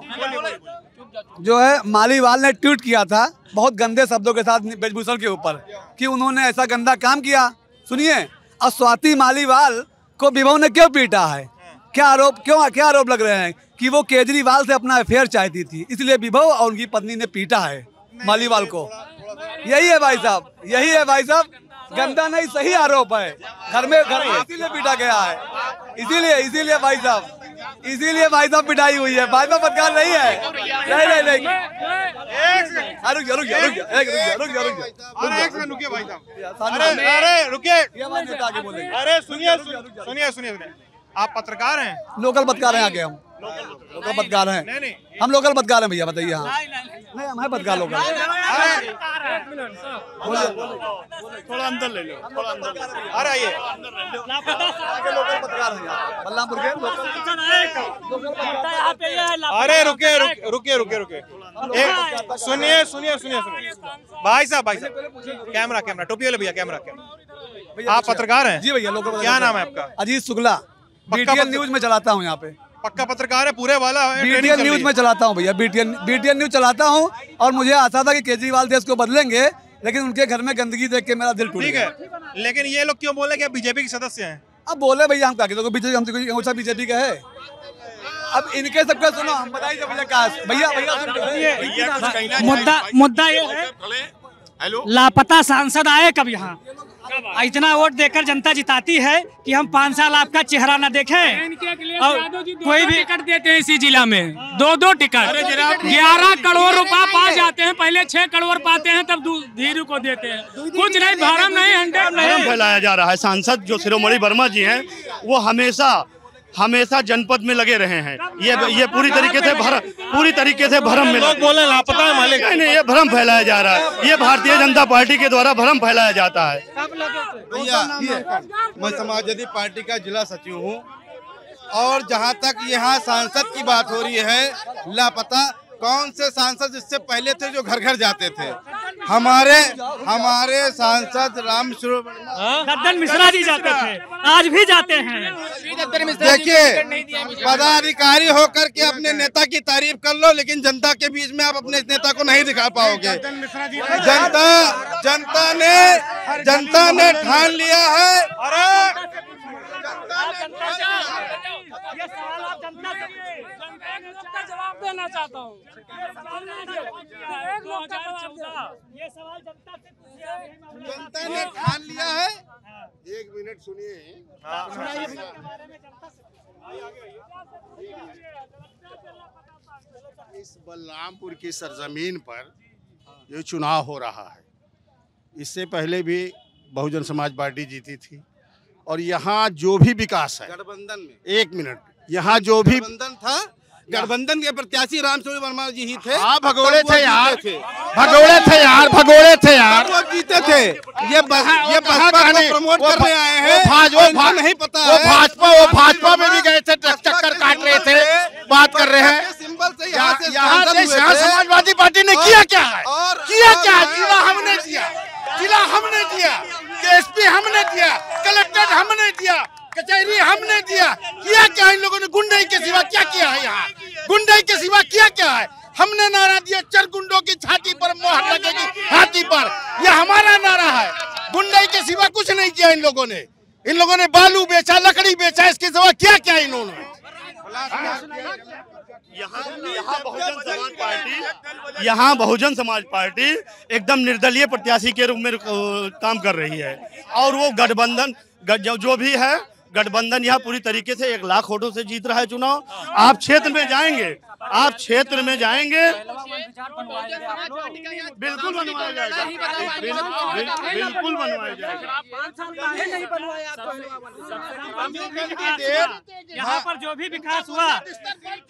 जो है मालीवाल ने ट्वीट किया था बहुत गंदे शब्दों के साथ ब्रिजभूषण के ऊपर कि उन्होंने ऐसा गंदा काम किया। सुनिए, और स्वाति मालीवाल को विभव ने क्यों पीटा है? क्या आरोप लग रहे हैं कि वो केजरीवाल से अपना अफेयर चाहती थी, इसलिए विभव और उनकी पत्नी ने पीटा है मालीवाल को। यही है भाई साहब, यही है भाई साहब, गंदा नहीं सही आरोप है। घर में इसीलिए पीटा गया है, इसीलिए भाई साहब, इसीलिए भाई साहब पिटाई हुई है। भाई साहब पत्रकार नहीं है, नहीं अरे सुनिए, आप पत्रकार हैं? लोकल पत्रकार हैं आगे, हम लोकल पत्रकार हैं, हम लोकल पत्रकार हैं भैया, बताइए। हाँ नहीं, हम हैं पत्रकार लोकल। थोड़ा अंदर ले लो, थोड़ा अंदर। अरे आइए, लोकल पत्रकार हैं बलरामपुर के लोकल। अरे रुके, सुनिए भाई साहब, कैमरा टोपी वाले भैया, कैमरा। आप पत्रकार हैं? जी भैया, लोकल। क्या नाम है आपका? अजीत शुक्ला, बीटीएन न्यूज में चलाता हूँ यहाँ पे। पक्का पत्रकार है, पूरे वाला है? बीटीएन न्यूज में चलाता हूँ भैया, बीटीएन न्यूज चलाता हूँ। और मुझे आशा था कि केजरीवाल देश को बदलेंगे, लेकिन उनके घर में गंदगी देख के मेरा दिल टूट गया। ठीक है, लेकिन ये लोग क्यों बोले कि आप बीजेपी के सदस्य हैं? अब बोले भैया, हम क्या कहते बीजेपी का है। अब इनके सबका सुनो, हम बताइए भैया मुद्दा ये है, लापता सांसद आए कब यहाँ? इतना वोट देकर जनता जिताती है कि हम 5 साल आपका चेहरा न देखें। और कोई भी टिकट देते हैं इसी जिला में, 2 टिकट, 11 करोड़ रुपया पा जाते हैं, पहले 6 करोड़ पाते हैं, तब धीरू को देते हैं। कुछ नहीं, भरम नहीं, 100 नहीं फैलाया जा रहा है। सांसद जो शिरोमणि वर्मा जी हैं, वो हमेशा जनपद में लगे रहे हैं। ये पूरी तरीके से भ्रम में लोग बोले लापता है मालिक। नहीं, ये भ्रम फैलाया जा रहा है, ये भारतीय जनता पार्टी के द्वारा भ्रम फैलाया जाता है। भैया, मैं समाजवादी पार्टी का जिला सचिव हूँ, और जहाँ तक यहाँ सांसद की बात हो रही है, लापता कौन से सांसद जिससे पहले थे जो घर घर जाते थे? हमारे सांसद राम दद्दन मिश्रा जी जाते थे, आज भी जाते हैं। देखिए, पदाधिकारी होकर के अपने नेता की तारीफ कर लो, लेकिन जनता के बीच में आप अपने नेता को नहीं दिखा पाओगे। जनता ने ठान लिया है। ये सवाल आप जनता से जवाब देना चाहता हूँ। ये सवाल जनता ने ठान लिया है। 1 मिनट सुनिए। इस बलरामपुर की सरजमीन पर ये चुनाव हो रहा है। इससे पहले भी बहुजन समाज पार्टी जीती थी, और यहाँ जो भी विकास है गठबंधन में, 1 मिनट, यहाँ जो भी गठबंधन था, गठबंधन के प्रत्याशी रामचंद्र वर्मा जी ही थे। हाँ, भगोड़े थे यार, वो जीते थे। ये बसपा को प्रमोट करने आए हैं, वो नहीं पता वो भाजपा में भी गए थे, चक्कर काट रहे थे, बात कर रहे हैं। सिंबल से यहाँ से समाजवादी पार्टी ने किया क्या है? जिला हमने दिया, एसपी हमने दिया, कलेक्टर हमने दिया, कचहरी हमने दिया। किया क्या इन लोगों ने? गुंडाई के सिवा क्या किया है यहाँ? गुंडाई के सिवा किया क्या है? हमने नारा दिया, चर गुंडों की छाती पर मोहर लगेगी हाथी पर, यह हमारा नारा है। गुंडाई के सिवा कुछ नहीं किया इन लोगों ने। इन लोगों ने बालू बेचा, लकड़ी बेचा, इसके सिवा क्या क्या इन्होंने? यहाँ बहुजन समाज पार्टी एकदम निर्दलीय प्रत्याशी के रूप में काम कर रही है, और वो गठबंधन जो भी है, गठबंधन यहाँ पूरी तरीके से 1 लाख वोटों से जीत रहा है चुनाव। आप क्षेत्र में जाएंगे, बिल्कुल बनवाया जाएगा, बिल्कुल बनवाया जाएगा। यहाँ पर जो भी विकास हुआ,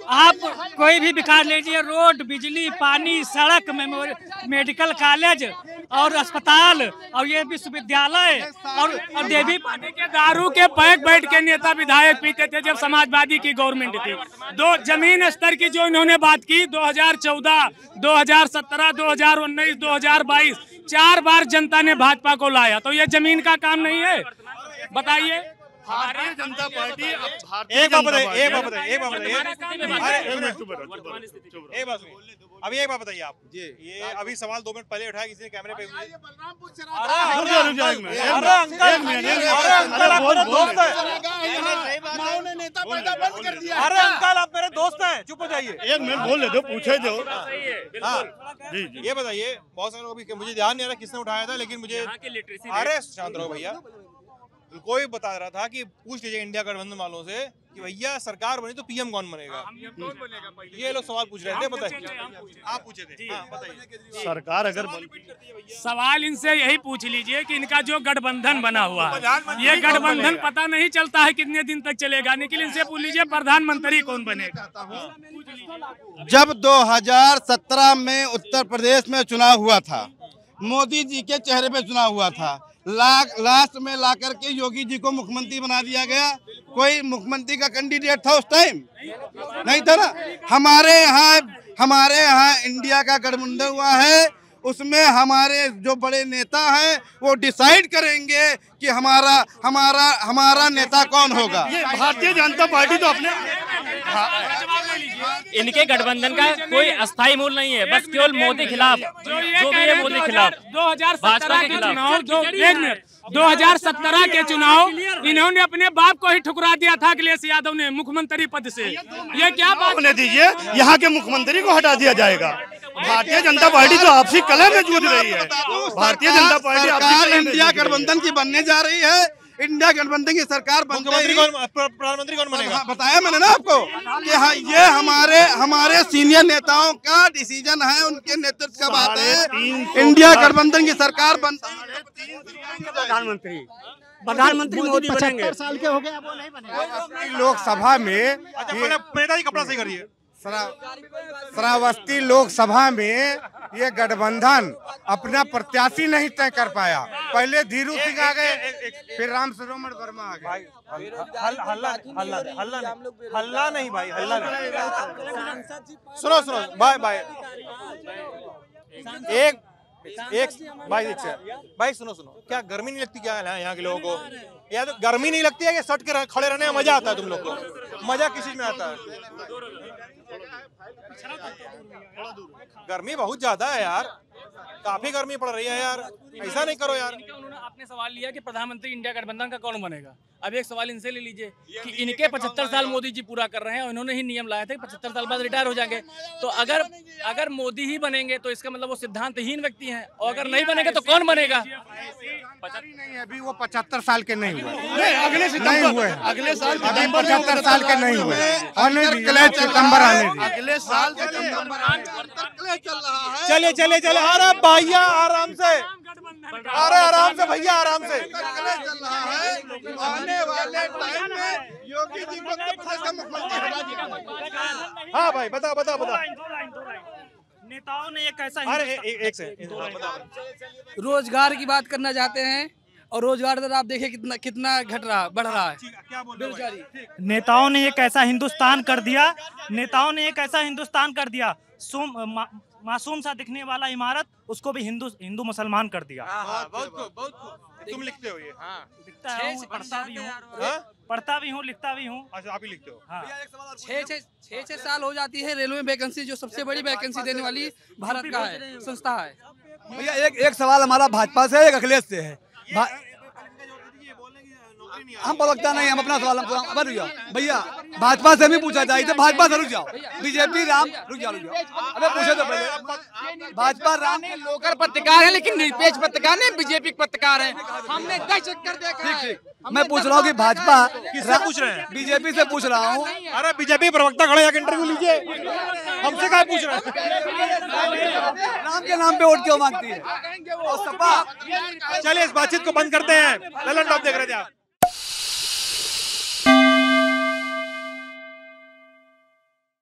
आप कोई भी विकास लीजिए, रोड, बिजली, पानी, सड़क, मेडिकल कॉलेज और अस्पताल और ये विश्वविद्यालय और देवी पानी के दारू के पैक बैठ के नेता विधायक पीते थे जब समाजवादी की गवर्नमेंट थी। दो जमीन स्तर की जो इन्होंने बात की 2014, 2017, 2019, 2022 4 बार जनता ने भाजपा को लाया, तो ये जमीन का काम नहीं है? बताइए। भारतीय जनता पार्टी एक बात बताइए अभी एक बात बताइए आप ये अभी सवाल 2 मिनट पहले उठाया किसी ने कैमरे पे। अरे अंकल आप मेरे दोस्त हैं, चुप हो जाइए। 1 मिनट बोल ले दो, पूछे दो। ये बताइए, बहुत सारे लोग मुझे ध्यान नहीं आ रहा किसने उठाया था, लेकिन मुझे अरे शांत रहो भैया। कोई बता रहा था कि पूछ लीजिए इंडिया गठबंधन वालों से कि भैया सरकार बनी तो पीएम कौन बनेगा। ये लोग सवाल पूछ रहे थे, बताइए। आप पूछे थे, बताइए। सरकार अगर सवाल इनसे यही पूछ लीजिए कि इनका जो गठबंधन बना हुआ है, ये गठबंधन पता नहीं चलता है कितने दिन तक चलेगा, लेकिन इनसे पूछ लीजिए प्रधानमंत्री कौन बनेगा। जब 2017 में उत्तर प्रदेश में चुनाव हुआ था, मोदी जी के चेहरे पे चुनाव हुआ था, लास्ट में लाकर के योगी जी को मुख्यमंत्री बना दिया गया। कोई मुख्यमंत्री का कैंडिडेट था उस टाइम? नहीं था ना। हमारे यहाँ इंडिया का गठबंधन हुआ है, उसमें हमारे जो बड़े नेता हैं वो डिसाइड करेंगे कि हमारा नेता कौन होगा। ये भारतीय जनता पार्टी तो अपने इनके गठबंधन का कोई अस्थायी मूल नहीं है, बस केवल मोदी खिलाफ जो भी है मोदी खिलाफ 2017 के चुनाव 2017 के चुनाव इन्होंने अपने बाप को ही ठुकरा दिया था अखिलेश यादव ने मुख्यमंत्री पद से। ये क्या बात होने दीजिए, यहाँ के मुख्यमंत्री को हटा दिया जाएगा। भारतीय जनता पार्टी तो आपसी कलह में जूझ रही है। भारतीय जनता पार्टी इंडिया गठबंधन की बनने जा रही है। इंडिया गठबंधन की सरकार प्रधानमंत्री कौन बनेगा? बताया मैंने ना आपको कि हाँ, ये हमारे सीनियर नेताओं का डिसीजन है, उनके नेतृत्व का बात है। इंडिया गठबंधन की सरकार प्रधानमंत्री मोदी बनेंगे। 75 साल के हो गए, वो नहीं बनेगा। लोकसभा में नेताजी कपड़ा सही करिए। श्रावस्ती लोकसभा में ये गठबंधन अपना प्रत्याशी नहीं तय कर पाया। पहले धीरू सिंह आ गए, फिर राम सरोमण वर्मा आ गए। हल्ला नहीं भाई, हल्ला सुनो भाई भाई सुनो क्या गर्मी नहीं लगती क्या है यहाँ के लोगों को? या तो गर्मी नहीं लगती है कि सट के खड़े रहने में मजा आता है? तुम लोग को मजा किस चीज में आता है? गर्मी बहुत ज्यादा है यार, काफी गर्मी पड़ रही है यार, ऐसा नहीं करो यार। उन्होंने आपने सवाल लिया कि प्रधानमंत्री इंडिया गठबंधन का कौन बनेगा। अब एक सवाल इनसे ले लीजिए कि इनके 75 साल मोदी जी पूरा कर रहे हैं और इन्होंने ही नियम लाया था कि 75 साल बाद रिटायर हो जाएंगे। तो अगर मोदी ही बनेंगे तो इसका मतलब वो सिद्धांतहीन व्यक्ति हैं, और अगर नहीं बनेंगे तो कौन बनेगा? नहीं, अभी वो 75 साल के नहीं हुए, अगले साल 75 साल के नहीं हुए, सितंबर आने अगले साल चले अरे भैया आराम से, अरे आराम से भैया आराम से। आने वाले टाइम में योगी जी को मुख्यमंत्री। हाँ भाई बता नेताओं ने एक ऐसा एक से रोजगार की बात करना चाहते हैं, और रोजगार दर आप देखिए कितना बढ़ रहा है। नेताओं ने एक ऐसा हिंदुस्तान कर दिया, मासूम सा दिखने वाला इमारत उसको भी हिंदू मुसलमान कर दिया। तुम लिखते हो ये? पढ़ता भी हूँ, लिखता भी हूँ। अच्छा, आप ही लिखते हो? हाँ। 6 साल हो जाती है रेलवे वैकेंसी, जो सबसे बड़ी वैकेंसी देने वाली भारत का है संस्था है। भैया एक सवाल हमारा भाजपा से है, एक अखिलेश से है। हम प्रवक्ता नहीं, हम अपना सवाल रुक जाओ भैया, भाजपा से भी पूछा जाए तो भाजपा से रुक जाओ, बीजेपी राम रुक जाओ। अबे पूछे तो पहले भाजपा राम के लोकल पत्रकार है, लेकिन निरपेक्ष पत्रकार नहीं, बीजेपी पत्रकार है। हमने 10 चक्कर देखा है। मैं पूछ रहा हूँ कि भाजपा किससे पूछ रहे हैं? बीजेपी से पूछ रहा हूँ। अरे बीजेपी प्रवक्ता खड़े जाकर इंटरव्यू लीजिए, हमसे क्या पूछ रहे हैं? राम के नाम पे वोट क्यों मांगती है? चलिए इस बातचीत को बंद करते हैं। ललन टॉप देख रहे थे आप।